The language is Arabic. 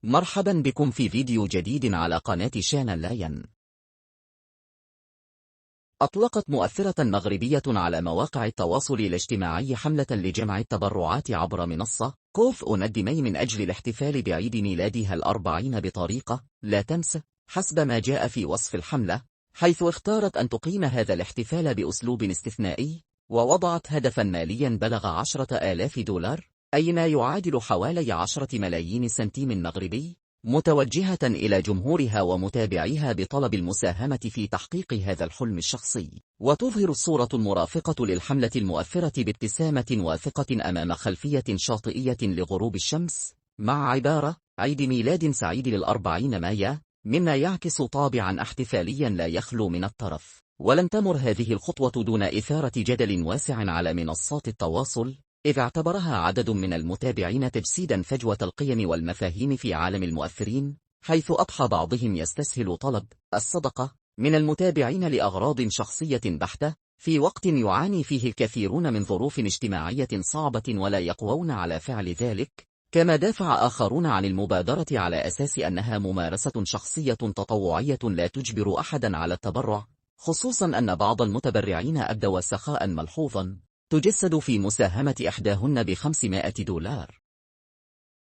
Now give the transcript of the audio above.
مرحبا بكم في فيديو جديد على قناة شانل لاين. أطلقت مؤثرة مغربية على مواقع التواصل الاجتماعي حملة لجمع التبرعات عبر منصة كوف أندمي من أجل الاحتفال بعيد ميلادها ال40 بطريقة لا تنس، حسب ما جاء في وصف الحملة، حيث اختارت أن تقيم هذا الاحتفال بأسلوب استثنائي، ووضعت هدفا ماليا بلغ 10,000 دولار، أي ما يعادل حوالي 10 ملايين سنتيم مغربي، متوجهة إلى جمهورها ومتابعيها بطلب المساهمة في تحقيق هذا الحلم الشخصي. وتظهر الصورة المرافقة للحملة المؤثرة بابتسامة واثقة أمام خلفية شاطئية لغروب الشمس، مع عبارة عيد ميلاد سعيد لل40 مايو، مما يعكس طابعا احتفاليا لا يخلو من الطرف. ولم تمر هذه الخطوة دون إثارة جدل واسع على منصات التواصل، إذ اعتبرها عدد من المتابعين تجسيدا فجوة القيم والمفاهيم في عالم المؤثرين، حيث أضحى بعضهم يستسهل طلب الصدقة من المتابعين لأغراض شخصية بحتة، في وقت يعاني فيه الكثيرون من ظروف اجتماعية صعبة ولا يقوون على فعل ذلك. كما دافع آخرون عن المبادرة على أساس أنها ممارسة شخصية تطوعية لا تجبر أحدا على التبرع، خصوصا أن بعض المتبرعين أبدوا سخاء ملحوظا تجسد في مساهمة إحداهن ب500 دولار.